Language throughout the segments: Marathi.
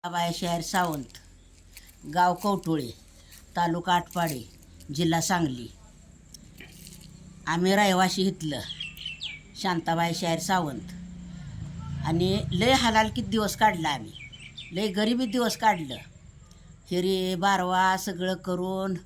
बाय शहर सावंत, गाव कवटुळे, तालुका आटपाडी, जिल्हा सांगली. आम्ही रहिवाशी इथलं शांताबाई शहर सावंत. आणि लय हलालकीत दिवस काढला आम्ही, लय गरिबीत दिवस काढलं. हिरी बारवा सगळं करून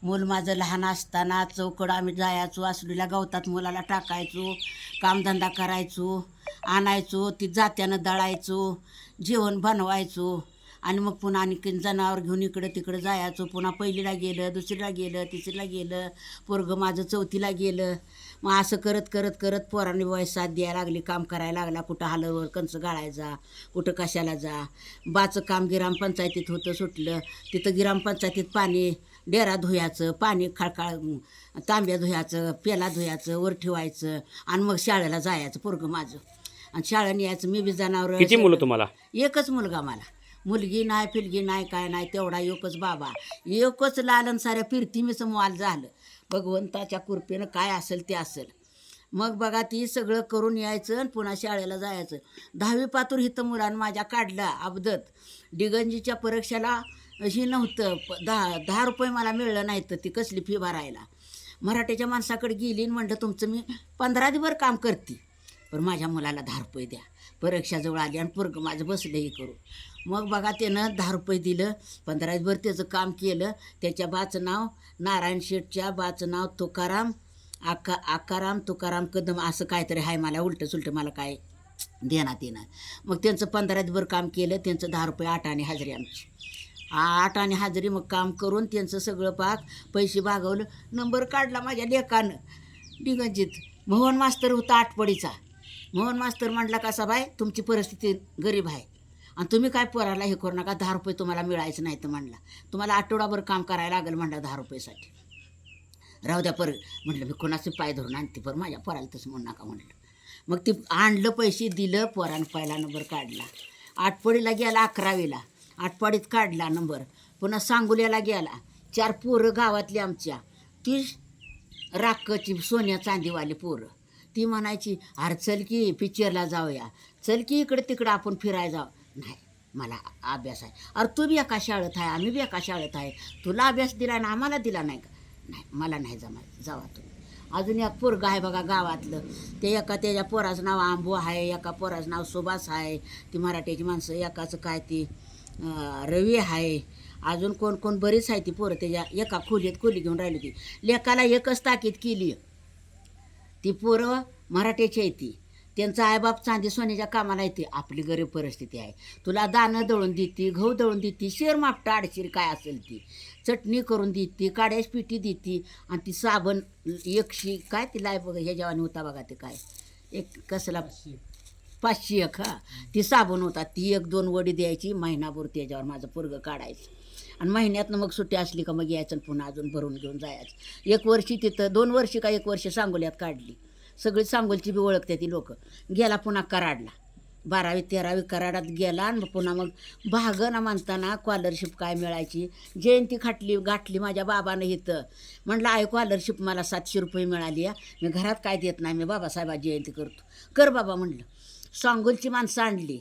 मूल माझं लहान असताना चौकड आम्ही जायचो, आसडीला गवतात मुलाला टाकायचो, कामधंदा करायचो, आणायचो, ती जात्यानं दळायचो, जेवण बनवायचो. आणि मग पुन्हा आणखीन जनावर घेऊन इकडं तिकडं जायचो. पुन्हा पहिलीला गेलं, दुसरीला गेलं, तिसरीला गेलं, पोरगं माझं चौथीला गेलं. मग असं करत करत करत पोरांनी वयस साथ द्यायला लागली, काम करायला लागला. कुठं हालवर कंच गाळायचा, कुठं कशाला जा. बाचं काम ग्रामपंचायतीत होतं, सुटलं. तिथं ग्रामपंचायतीत पाणी डेरा धुयाचं, पाणी खळखळ तांब्या धुयाचं, पेला धुयाचं, वर ठेवायचं. आणि मग शाळेला जायचं पोरगं माझं. आणि शाळेनं यायचं. मी बी जनावर. किती मुलं तुम्हाला? एकच मुलगा मला. मुलगी नाही, फिलगी नाही, काय नाही. तेवढा एकच बाबा, एकच लालन. साऱ्या फिरतीमीचं मोल झालं. भगवंताच्या कृपेनं काय असेल ते असेल. मग बघा ती सगळं करून यायचं आणि पुन्हा शाळेला जायचं. 10वी पातूर हिथं मुलानं माझ्या काढला अबदत. डिगंजीच्या परीक्षेला ही नव्हतं, 10 रुपये मला मिळलं नाही. तर ती कसली फी भरायला. मराठीच्या माणसाकडे गेली आणि म्हणलं तुमचं मी 15 दिवस काम करते, पण माझ्या मुलाला 10 रुपये द्या. परीक्षाजवळ आली आणि पोरगं माझं बसलं हे करू. मग बघा त्यानं 10 रुपये दिलं. 15 दिवस त्याचं काम केलं. त्याच्या बाचं नाव नारायण शेठच्या बाचं नाव तुकाराम, आकाराम तुकाराम कदम असं काहीतरी आहे. मला उलटं सुलटं मला काय देण्यात येणार. मग त्यांचं 15 दिवस काम केलं. त्यांचं 10 रुपये 8 आणे हजेरी आमची. 8 आणे हजेरी. मग काम करून त्यांचं सगळं पाक पैसे भागवलं. नंबर काढला माझ्या लेकानं डिगंजीत. मोहन मास्तर होता आटपडीचा. मोहन मास्तर म्हटला कसा बाय तुमची परिस्थिती गरीब आहे आणि तुम्ही काय पोराला हे करू नका, 10 रुपये तुम्हाला मिळायचं नाही. तर म्हणला तुम्हाला आठवडाभर काम करायला लागेल म्हणलं 10 रुपयेसाठी. राहू द्या म्हटलं मी कोणाचे पाय धरून आणते, पण माझ्या पोराला तसं म्हणू नका म्हटलं. मग ती आणलं, पैसे दिलं. पोरानं पहिला नंबर काढला. आटपाडीला गेला 11वीला, आटपाडीत काढला नंबर. पुन्हा सांगोल्याला गेला. 4 पोरं गावातली आमच्या, ती राखची सोन्या चांदीवाली पोरं. ती म्हणायची अरे चल की पिक्चरला जाऊया, चल की इकडे तिकडं आपण फिरायला जाऊ. नाही मला अभ्यास आहे. अरे तू बी एका शाळेत आहे, आम्ही बी एका शाळेत आहे. तुला अभ्यास दिला ना आम्हाला दिला नाही का? नाही मला नाही जमायचं, जावा तुम्ही. अजून एक पोरगं आहे बघा गावातलं. ते एका त्याच्या पोराचं नाव आंबू आहे, एका पोराचं नाव सुभाष आहे. ती मराठीची माणसं. एकाचं काय ती रवी आहे. अजून कोण कोण बरीच आहे ती पोरं. त्याच्या एका खोली घेऊन राहिली. ती लेकाला एकच ताकीद केली. ती पोरं मराठीची आहे. ती त्यांचा आईबाप चांदी सोन्याच्या कामाला येते. आपली गरीब परिस्थिती आहे. तुला दाणं दळून देते, गहू दळून देते, शेर मापटा आडशीर काय असेल ती चटणी करून देते, काड्याची पिठी देते. आणि ती साबण 100 काय तिला आहे बघा, ह्या जेवानी होता बघा ते काय एक कसला 501 हा ती साबण होता. ती 1-2 वडी द्यायची महिनाभर. त्याच्यावर माझं पोरगं काढायचं. आणि महिन्यातनं मग सुट्टी असली का मग यायचं पुन्हा अजून भरून घेऊन जायचं. 1 वर्षी तिथं 2 वर्षी का 1 वर्ष सांगोल्यात काढली. सगळी सांगोलची बी ओळखते ती लोक. गेला पुन्हा कराडला, 12वी 13वी कराडात गेला. आणि पुन्हा मग भागना म्हणताना स्कॉलरशिप काय मिळायची. जयंती गाठली माझ्या बाबानं इथं. म्हटलं आहे स्कॉलरशिप मला 700 रुपये मिळाली आहे. मी घरात काय देत नाही, मी बाबासाहेबा जयंती करतो. कर बाबा म्हणलं. सांगोलची माणसं आणली,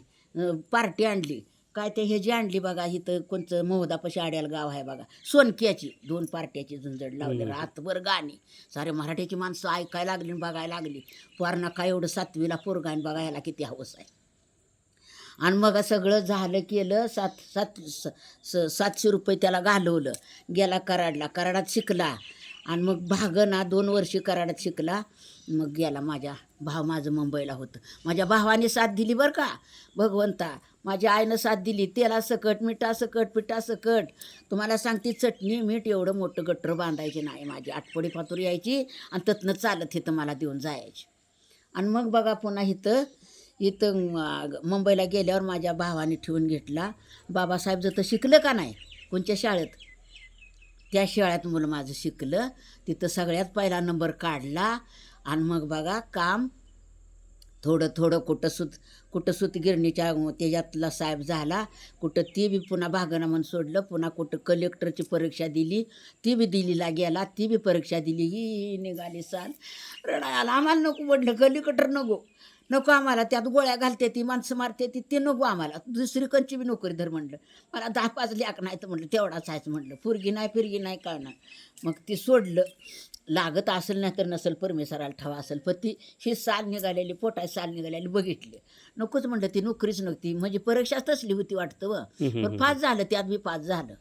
पार्टी आणली. काय ते हे जी आणली बघा इथं कोणतं मोहदापाशी आड्याला गाव आहे बघा, सोनक्याची 2 पार्ट्याची झुंजड लावली. रातभर गाणी. सारे मराठीची माणसं ऐकायला लागली, बघायला लागली. पोरांना काय एवढं 7वीला पोरगान बघायला किती हवस आहे. आणि मग सगळं झालं केलं. 700 रुपये त्याला घालवलं. गेला कराडात शिकला. आणि मग भागना 2 वर्षी कराडात शिकला. मग गेला. माझं मुंबईला होतं. माझ्या भावाने साथ दिली बरं का भगवंता. माझ्या आईनं साथ दिली. तेला सकट, मिठा सकट, पिठा सकट. तुम्हाला सांगते चटणी मीठ एवढं मोठं गट्टर बांधायचे नाही. माझी आटपडी पातूर यायची आणि ततनं चालत इथं मला देऊन जायची. आणि मग बघा पुन्हा इथं मुंबईला गेल्यावर माझ्या भावाने ठेवून घेतला. बाबासाहेब जर शिकलं का नाही कोणत्या शाळेत, त्या शाळेत मुलं माझं शिकलं. तिथं सगळ्यात पहिला नंबर काढला. आणि मग बघा काम थोडं कुठं सूत गिरणीच्या त्याच्यातला साहेब झाला. कुठं ती बी पुन्हा भागना म्हणून सोडलं. पुन्हा कुठं कलेक्टरची परीक्षा दिली, ती बी दिलीला गेला. ती बी परीक्षा दिली. ही निघाली साल. रडायला आम्हाला नको म्हटलं, कलेक्टर नको आम्हाला, त्यात गोळ्या घालते ती, माणसं मारते ती, ते नको आम्हाला, दुसरी कंची बी नोकरी धर म्हणलं. मला 10-5 लेक नाही तर म्हणलं तेवढाच आहेच म्हणलं, फुरगी नाही फिरगी नाही काय नाही. मग ती सोडलं. लागत असेल नाही तर नसेल, परमेश्वराला ठावा असेल, पण ती ही साल निघालेली, पोटाची साल निघालेली बघितली. नकोच म्हणलं, ती नोकरीच नव्हती, म्हणजे परीक्षाच तसली होती वाटतं व. पण पास झालं, त्यात बी पास झालं.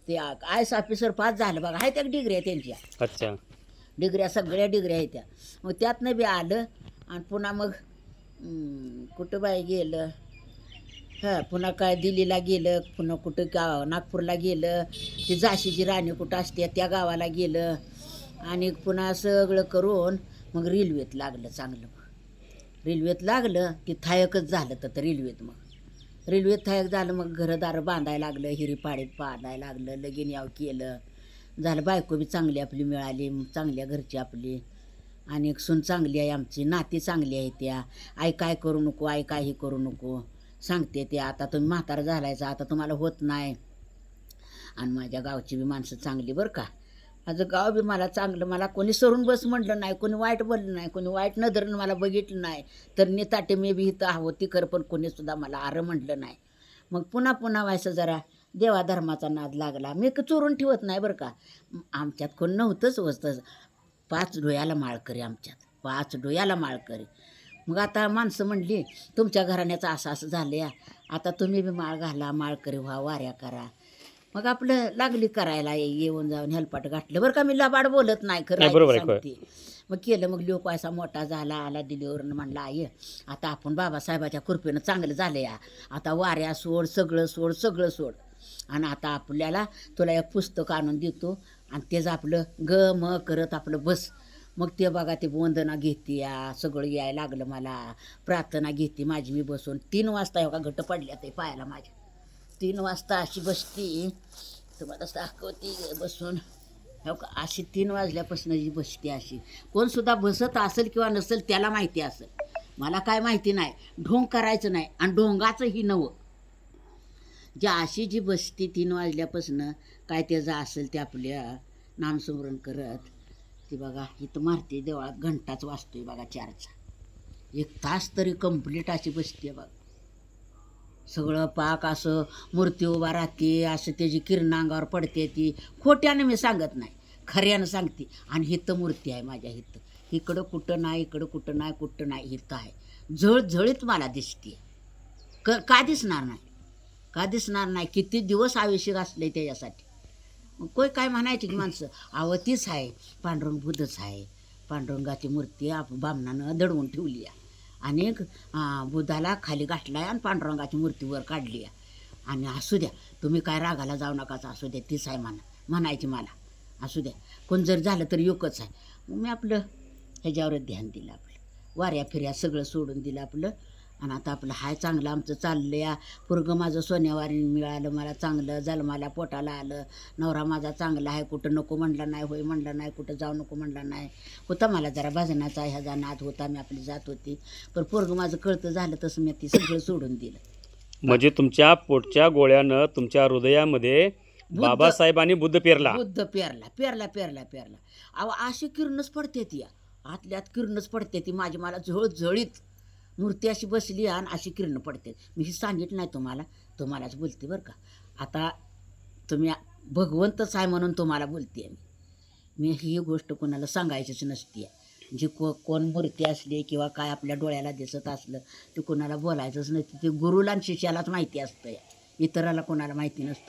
ते आयस ऑफिसर पास झालं बघा, आहे त्या डिग्र्या त्यांच्या. अच्छा. डिग्र्या सगळ्या डिग्र्या आहेत त्या. मग त्यातनं बी आलं. आणि पुन्हा मग कुठं बाई गेलं, हां पुन्हा काय दिल्लीला गेलं, पुन्हा कुठं नागपूरला गेलं, ती झाशीची राणी कुठं असते त्या गावाला गेलं. आणि पुन्हा सगळं करून मग रेल्वेत लागलं चांगलं. रेल्वेत लागलं की थायकच झालं तर रेल्वेत. मग रेल्वेत थायक झालं, मग घरदार बांधायला लागलं, हिरीपाडीत पाडायला लागलं, लगीन याव केलं झालं. बायको बी चांगली आपली मिळाली, चांगल्या घरची आपली. आणि एक सून चांगली आहे आमची, नाती चांगली आहे त्या. आई काय करू नको, आई काही करू नको सांगते ते. आता तुम्ही म्हातारा झालायचं, आता तुम्हाला होत नाही. आणि माझ्या गावची बी माणसं चांगली बरं का. माझं गाव बी मला चांगलं, मला कोणी सरून बस म्हटलं नाही, कोणी वाईट बोललं नाही, कोणी वाईट नजरेनं मला बघितलं नाही. तर निताटे मी बी इथं हवं ती कर, पण कोणीसुद्धा मला आरं म्हटलं नाही. मग पुन्हा पुन्हा व्हायचं जरा देवाधर्माचा नाद लागला. मी चोरून ठेवत नाही बरं का. आमच्यात कोण नव्हतंच वस्तच. 5 डोळ्याला माळकरी आमच्यात, 5 डोळ्याला माळकरी. मग आता माणसं म्हणली तुमच्या घराण्याचं असं असं झालं या, आता तुम्ही बी माळ घाला, माळकरी व्हा, वाऱ्या करा. मग आपलं लागली करायला, येऊन जाऊन हेलपाट गाठलं बरं का. मी लबाड बोलत नाही, खरं बरोबर आहे. सांगते. मग केलं. मग लोक असा मोठा झाला, आला दिलीवरून म्हणला आई आता आपण बाबासाहेबाच्या कृपेनं चांगलं झालं या, आता वाऱ्या सोड, सगळं सोड, सगळं सोड. आणि आता आपल्याला तुला एक पुस्तक आणून देतो आणि तेच आपलं ग म करत आपलं बस. मग ते बघा ते वंदना घेते या, सगळं यायला लागलं मला. प्रार्थना घेते माझी मी बसून. 3 वाजता हो का घट पडल्या ते पायाला माझ्या. 3 वाजता अशी बसती, तुम्हाला दाखवती बसून हो का. अशी 3 वाजल्यापासून जी बसते अशी. कोणसुद्धा बसत असेल किंवा नसेल त्याला माहिती असेल, मला काय माहिती नाही. ढोंग करायचं नाही, आणि ढोंगाचंही नवं. जी अशी जी बसती 3 वाजल्यापासून, काय त्याचं असेल ते आपल्या नामस्मरण करत ती बघा इथं मारते देवळात. घंटाच वाजतोय बघा 4चा. 1 तास तरी कंप्लीट अशी बसते बघ. सगळं पाक असं मूर्ती उभा राहते, असं त्याची किरण अंगावर पडते. ती खोट्यानं मी सांगत नाही, खऱ्यानं सांगते. आणि हिथं मूर्ती आहे माझ्या हिथं. इकडं कुठं नाही, इकडं कुठं नाही, कुठं नाही, हिथं आहे. झळझळीत मला दिसते. का दिसणार नाही, का दिसणार नाही. किती दिवस आयुष्य असले त्याच्यासाठी. मग कोण काय म्हणायची की माणसं आवतीच आहे, पांडुरंग बुद्धच आहे. पांडुरंगाची मूर्ती बामणानं दडवून ठेवली आहे. आणि बुधाला खाली गाठला आहे आणि पांडुरंगाची मूर्ती वर काढली आहे. आणि असू द्या तुम्ही काय रागाला जाऊ नकाच, असू द्या तीच आहे म्हणायची मला. असू द्या कोण जर झालं तर योकच आहे. मग मी आपलं ह्याच्यावरच ध्यान दिलं, आपलं वाऱ्या फिर्या सगळं सोडून दिलं आपलं. आणि आता आपलं हाय चांगलं आमचं चाललं या. पोरगं माझं सोन्यावारी मिळालं मला, चांगलं जन्माला पोटाला आलं. नवरा माझा चांगला आहे, कुठं नको म्हणला नाही, होय म्हणला नाही, कुठं जाऊ नको म्हणला नाही. होता मला जरा भजनाचा ह्याचा नाद होता, मी आपली जात होती. पण पोरगं माझं कळतं झालं तसं मी ती सगळं सोडून दिलं. म्हणजे तुमच्या पोटच्या गोळ्यानं तुमच्या हृदयामध्ये बाबासाहेबांनी बुद्ध पेरला. बुद्ध पेरला. अहो अशी किरणच पडते ती, आतल्यात किरणच पडते ती माझी. मला झळझळीत मूर्ती अशी बसली आणि अशी किरणं पडते. मी ही सांगितलं नाही तुम्हाला, तुम्हालाच बोलते बरं का. आता तुम्ही भगवंतच आहे म्हणून तुम्हाला बोलते मी ही गोष्ट कोणाला सांगायचीच नसते. जी कोण मूर्ती असली किंवा काय आपल्या डोळ्याला दिसत असलं ते कोणाला बोलायचंच नसतं. ते गुरुला आणि शिष्यालाच माहिती असतं, इतराला कोणाला माहिती नसतं.